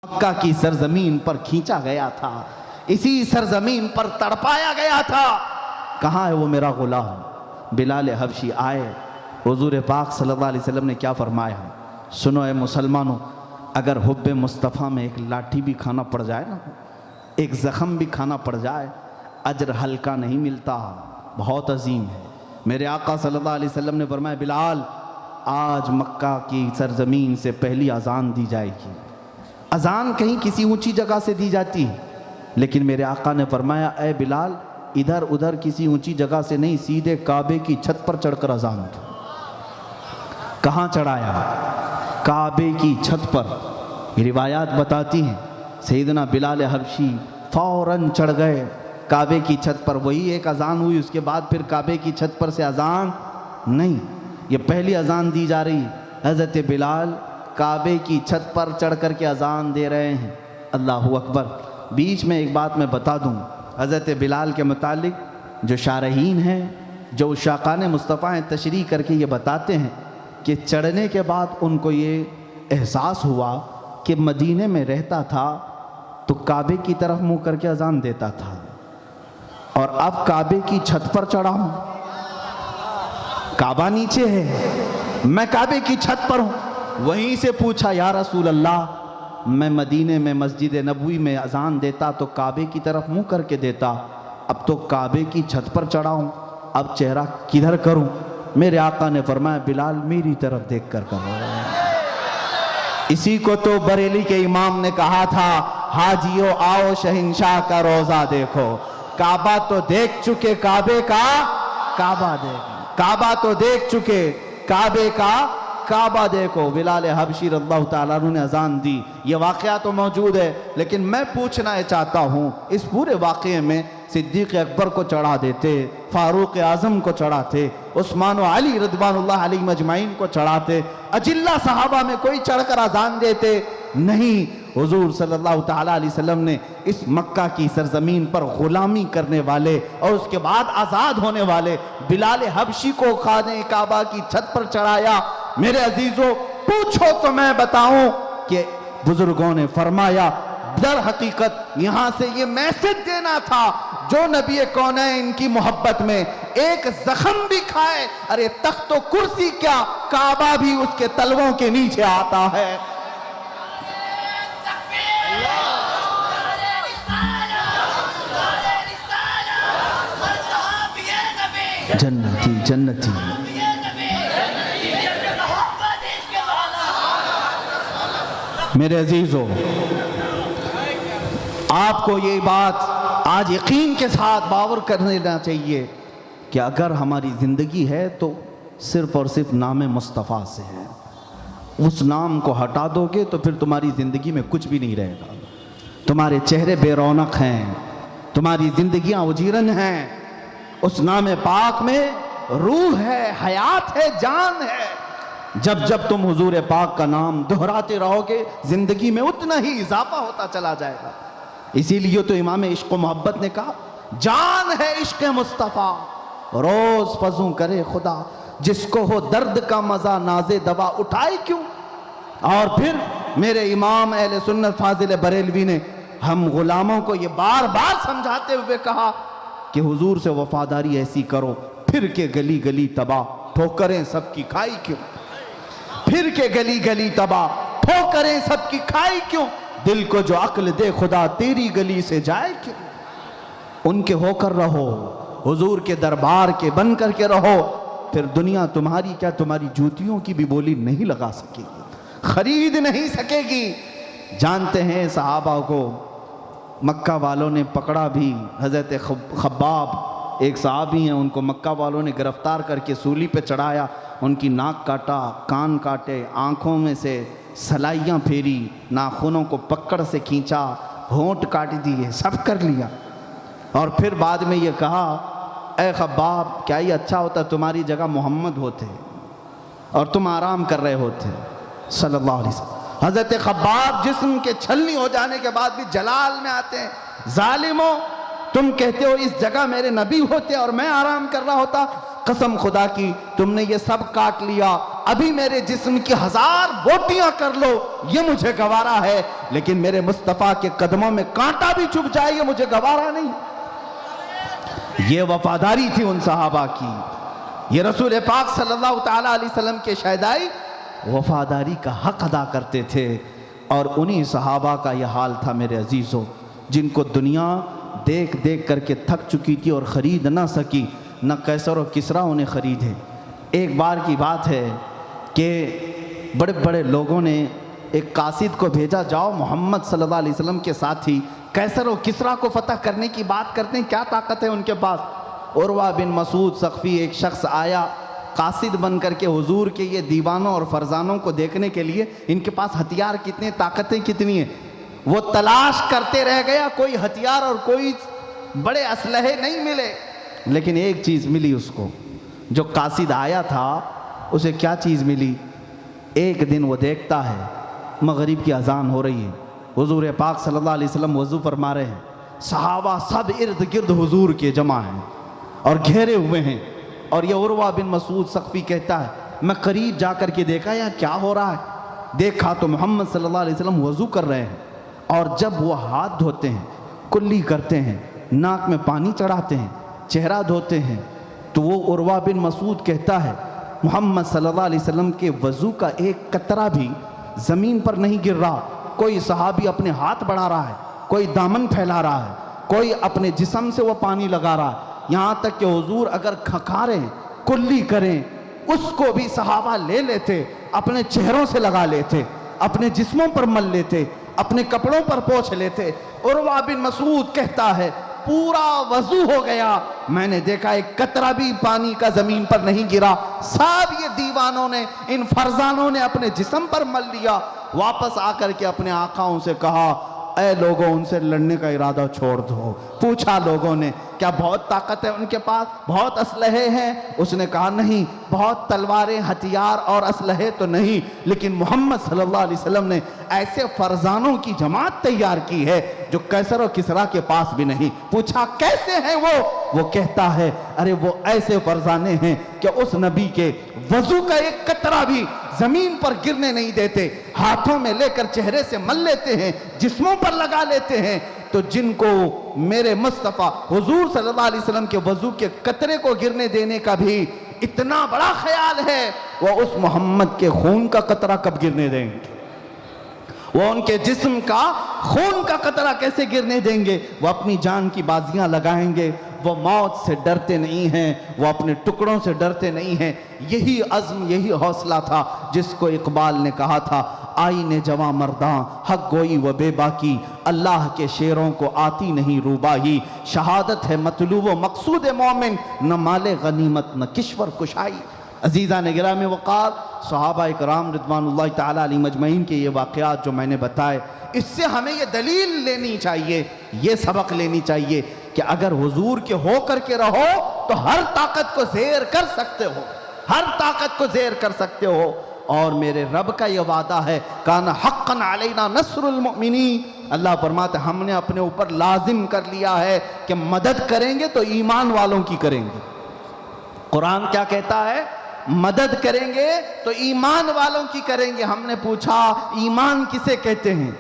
मक्का की सरजमीन पर खींचा गया था, इसी सरजमीन पर तड़पाया गया था। कहाँ है वो मेरा गुलाम बिलाल हबशी? आए, हुजूर पाक सल्लल्लाहु अलैहि वसल्लम ने क्या फरमाया, सुनो ए मुसलमानों, अगर हुब्बे मुस्तफ़ा में एक लाठी भी खाना पड़ जाए ना, एक ज़ख़म भी खाना पड़ जाए, अजर हल्का नहीं मिलता, बहुत अजीम है। मेरे आका सल्लल्लाहु अलैहि वसल्लम ने फरमाया, बिलाल आज मक्का की सरजमीन से पहली अजान दी जाएगी। अजान कहीं किसी ऊंची जगह से दी जाती है, लेकिन मेरे आका ने फरमाया, ए बिलाल इधर उधर किसी ऊंची जगह से नहीं, सीधे काबे की छत पर चढ़कर अजान दो। कहाँ चढ़ाया? काबे की छत पर। रिवायात बताती हैं सैयदना बिलाल हबशी फौरन चढ़ गए काबे की छत पर। वही एक अजान हुई, उसके बाद फिर काबे की छत पर से अजान नहीं, ये पहली अजान दी जा रही। हज़रत बिलाल काबे की छत पर चढ़ कर के अजान दे रहे हैं। अल्लाहु अकबर। बीच में एक बात मैं बता दूं, हज़रत बिलाल के मुतालिक जो शारहीन हैं, जो उशाकान मुस्तफ़ा हैं, तशरीह करके ये बताते हैं कि चढ़ने के बाद उनको ये एहसास हुआ कि मदीने में रहता था तो काबे की तरफ मुँह करके अजान देता था, और अब काबे की छत पर चढ़ा हूँ, काबा नीचे है, मैं काबे की छत पर हूँ। वहीं से पूछा, या रसूल अल्लाह, मैं मदीने में मस्जिद नबवी में अजान देता तो काबे की तरफ मुंह करके देता, अब तो काबे की छत पर चढ़ा हूँ, अब चेहरा किधर करूँ? मेरे आका ने फरमाया, बिलाल मेरी तरफ देख कर करो। इसी को तो बरेली के इमाम ने कहा था, हाजियो आओ शहंशाह का रोजा देखो। काबा तो देख चुके, काबे का काबा देखो, काबा तो देख चुके, काबे का काबा देखो। बिलाल हबशी रज़ियल्लाहु ताला अन्हु ने अजान दी। ये वाक़या तो मौजूद है, लेकिन मैं पूछना चाहता हूँ, इस पूरे वाक़े में सिद्दीक़ अकबर को चढ़ा देते, फारूक आज़म को चढ़ाते, उस्मान व अली रज़ियल्लाहु अलैहिम अजमाइन को चढ़ाते, अजिल्ला सहाबा में कोई चढ़कर अजान देते नहीं। हुजूर सल्लल्लाहु ताला अलैहि वसल्लम ने इस मक्का की सरजमीन पर गुलामी करने वाले और उसके बाद आज़ाद होने वाले बिलाल हबशी को खाने काबा की छत पर चढ़ाया। मेरे अजीजों, पूछो तो मैं बताऊं कि बुजुर्गों ने फरमाया, दर हकीकत यहाँ से ये मैसेज देना था, जो नबी कौनैन की मोहब्बत में एक जख्म भी खाए, अरे तख्त तो कुर्सी क्या, काबा भी उसके तलवों के नीचे आता है। जन्नती जन्नती। मेरे अजीजों, आपको ये बात आज यकीन के साथ बावर कर लेना चाहिए कि अगर हमारी ज़िंदगी है तो सिर्फ़ और सिर्फ नाम मुस्तफ़ा से है। उस नाम को हटा दोगे तो फिर तुम्हारी ज़िंदगी में कुछ भी नहीं रहेगा। तुम्हारे चेहरे बेरौनक हैं, तुम्हारी ज़िंदगियाँ उजीरन हैं। उस नाम पाक में रूह है, हयात है, जान है। जब जब तुम हुजूर पाक का नाम दोहराते रहोगे, जिंदगी में उतना ही इजाफा होता चला जाएगा। इसीलिए तो इमाम इश्क व मोहब्बत ने कहा, जान है इश्क मुस्तफ़ा, रोज फजू करे खुदा, जिसको हो दर्द का मजा नाजे दवा उठाए क्यों। और फिर मेरे इमाम अहले सुन्नत फाजिल बरेलवी ने हम गुलामों को ये बार बार समझाते हुए कहा कि हुजूर से वफादारी ऐसी करो, फिर के गली गली तबाह, ठोकरें सबकी खाई क्यों। फिर के गली गली तबाह, ठोकरें सबकी खाई क्यों। दिल को जो अक्ल दे खुदा, तेरी गली से जाए क्यों। उनके होकर रहो, हुजूर के दरबार के बन करके रहो, फिर दुनिया तुम्हारी क्या, तुम्हारी जूतियों की भी बोली नहीं लगा सकेगी, खरीद नहीं सकेगी। जानते हैं सहाबा को मक्का वालों ने पकड़ा भी। हज़रत खब्बाब एक सहाबी हैं, उनको मक्का वालों ने गिरफ्तार करके सूली पे चढ़ाया, उनकी नाक काटा, कान काटे, आँखों में से सलाइयाँ फेरी, नाखूनों को पकड़ से खींचा, होंठ काट दिए, सब कर लिया। और फिर बाद में ये कहा, ए खब्बाब, क्या ये अच्छा होता तुम्हारी जगह मोहम्मद होते और तुम आराम कर रहे होते सल्लल्लाहु अलैहि वसल्लम। हज़रत खब्बाब जिस्म के छलनी हो जाने के बाद भी जलाल में आते हैं, जालिमो, तुम कहते हो इस जगह मेरे नबी होते और मैं आराम कर रहा होता, कसम खुदा की तुमने ये सब काट लिया, अभी मेरे जिस्म की 1000 बोटियां कर लो, ये मुझे गवारा है, लेकिन मेरे मुस्तफ़ा के कदमों में कांटा भी चुभ जाए ये मुझे गवारा नहीं। ये वफादारी थी उन सहाबा की। ये रसूल पाक सल्लल्लाहु ताला अलैहि वसल्लम के शहदाई वफादारी का हक अदा करते थे। और उन्हीं सहाबा का यह हाल था मेरे अजीज़ों, जिनको दुनिया देख देख करके थक चुकी थी और ख़रीद ना सकी, न कैसर और किसरा उन्हें ख़रीदे। एक बार की बात है कि बड़े बड़े लोगों ने एक कासिद को भेजा, जाओ मोहम्मद सल्लल्लाहु अलैहि वसल्लम के साथ ही कैसर और किसरा को फतह करने की बात करते हैं, क्या ताकत है उनके पास। उर्वा बिन मसूद सख्फी एक शख्स आया कासिद बन करके हुजूर के ये दीवानों और फरजानों को देखने के लिए, इनके पास हथियार कितने, ताकतें कितनी हैं। वो तलाश करते रह गया, कोई हथियार और कोई बड़े असलहे नहीं मिले, लेकिन एक चीज़ मिली उसको। जो कासिद आया था उसे क्या चीज़ मिली, एक दिन वो देखता है मगरिब की अजान हो रही है, हुजूर पाक सल्लल्लाहु अलैहि वसल्लम वज़ू फरमा रहे हैं, सहाबा सब इर्द गिर्द हुजूर के जमा हैं और घेरे हुए हैं। और ये उर्वा बिन मसूद सख्फी कहता है, मैं करीब जा कर के देखा यहाँ क्या हो रहा है। देखा तो मोहम्मद सल्लल्लाहु अलैहि वसल्लम वज़ू कर रहे हैं, और जब वो हाथ धोते हैं, कुल्ली करते हैं, नाक में पानी चढ़ाते हैं, चेहरा धोते हैं, तो वो उर्वा बिन मसूद कहता है मोहम्मद सल्लल्लाहु अलैहि वसल्लम के वज़ू का एक कतरा भी ज़मीन पर नहीं गिर रहा। कोई सहाबी अपने हाथ बढ़ा रहा है, कोई दामन फैला रहा है, कोई अपने जिस्म से वो पानी लगा रहा है, यहाँ तक कि हुजूर अगर खखारें, कुल्ली करें, उसको भी सहाबा ले लेते, अपने चेहरों से लगा लेते, अपने जिस्मों पर मल लेते, अपने कपड़ों पर पोंछ लेते। उर्वा बिन मसूद कहता है पूरा वजू हो गया, मैंने देखा एक कतरा भी पानी का जमीन पर नहीं गिरा। सब ये दीवानों ने, इन फरजानों ने अपने जिस्म पर मल लिया। वापस आकर के अपने आकाओं से कहा, ऐ लोगों उनसे लड़ने का इरादा छोड़ दो। पूछा लोगों ने क्या बहुत ताकत है उनके पास, बहुत असलहे हैं? उसने कहा नहीं, बहुत तलवारें, हथियार और असलहे तो नहीं, लेकिन मोहम्मद सल्लल्लाहु अलैहि वसल्लम ने ऐसे फरजानों की जमात तैयार की है जो कैसर और किसरा के पास भी नहीं। पूछा कैसे हैं वो कहता है अरे वो ऐसे फरजाने हैं कि उस नबी के वजू का एक कतरा भी जमीन पर गिरने नहीं देते, हाथों में लेकर चेहरे से मल लेते हैं, जिस्मों पर लगा लेते हैं। तो जिनको मेरे मुस्तफ़ा हुजूर सल्लल्लाहु अलैहि वसल्लम के वजू के कतरे को गिरने देने का भी इतना बड़ा ख्याल है, वो उस मोहम्मद के खून का कतरा कब गिरने देंगे? वो उनके जिस्म का खून का कतरा कैसे गिरने देंगे? वो अपनी जान की बाजियां लगाएंगे। वो मौत से डरते नहीं हैं, वो अपने टुकड़ों से डरते नहीं हैं। यही अज़्म, यही हौसला था जिसको इकबाल ने कहा था, आईने जवां मर्दां हक गोई व बेबाकी, अल्लाह के शेरों को आती नहीं रूबाही, शहादत है मतलूब व मकसूद मोमिन, न माले गनीमत न किश्वर कुशाई। अजीज़ा ने गिरामी वक़ार, सहाबा इकराम रिदवानुल्लाह ताला अलैहिम अजमईन के ये वाक़यात जो मैंने बताए, इससे हमें ये दलील लेनी चाहिए, ये सबक लेनी चाहिए कि अगर हुजूर के हो करके रहो तो हर ताकत को ज़ेर कर सकते हो, हर ताकत को ज़ेर कर सकते हो। और मेरे रब का ये वादा है, काना हक़्क़न अलैना नस्रुल मुमिनीन, अल्लाह फरमाते हमने अपने ऊपर लाजिम कर लिया है कि मदद करेंगे तो ईमान वालों की करेंगे। कुरान क्या कहता है? मदद करेंगे तो ईमान वालों की करेंगे। हमने पूछा ईमान किसे कहते हैं?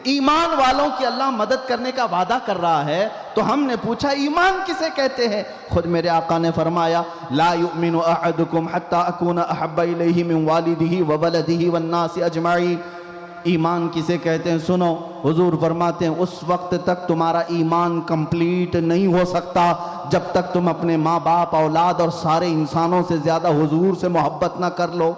ईमान वालों की अल्लाह मदद करने का वादा कर रहा है, तो हमने पूछा ईमान किसे कहते हैं? खुद मेरे आका ने फरमाया, ला युमिनु अहदुकुम हत्ता अकूना अहब्बा इलैहि मिन वालिदिही व वलदिही वन नासि अजमाइन। ईमान किसे कहते हैं? सुनो, हुजूर फरमाते हैं उस वक्त तक तुम्हारा ईमान कंप्लीट नहीं हो सकता जब तक तुम अपने माँ बाप, औलाद और सारे इंसानों से ज़्यादा हुजूर से मोहब्बत ना कर लो।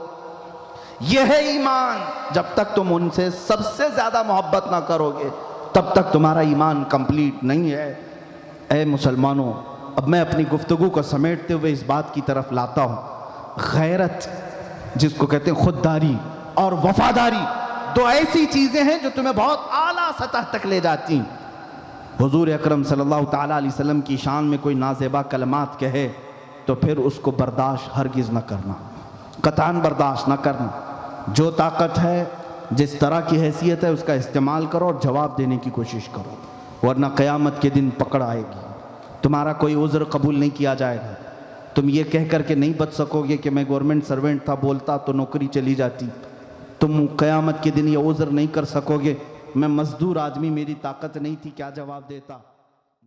यह है ईमान। जब तक तुम उनसे सबसे ज़्यादा मोहब्बत ना करोगे तब तक तुम्हारा ईमान कंप्लीट नहीं है। ऐ मुसलमानों, अब मैं अपनी गुफ्तगू को समेटते हुए इस बात की तरफ लाता हूँ, गैरत जिसको कहते हैं खुददारी और वफादारी, दो ऐसी चीज़ें हैं जो तुम्हें बहुत आला सतह तक ले जाती हैं। हुजूर अकरम सल्लल्लाहु ताला अलैहि वसल्लम की शान में कोई नाज़ेबा कलमात कहे तो फिर उसको बर्दाश्त हरगिज़ न करना, कतान बर्दाश्त न करना। जो ताकत है, जिस तरह की हैसियत है, उसका इस्तेमाल करो और जवाब देने की कोशिश करो, वरना क़यामत के दिन पकड़ आएगी, तुम्हारा कोई उज़्र कबूल नहीं किया जाएगा। तुम ये कह करके नहीं बच सकोगे कि मैं गवर्नमेंट सर्वेंट था, बोलता तो नौकरी चली जाती। तुम क़यामत के दिन ये उज़्र नहीं कर सकोगे मैं मज़दूर आदमी, मेरी ताकत नहीं थी, क्या जवाब देता।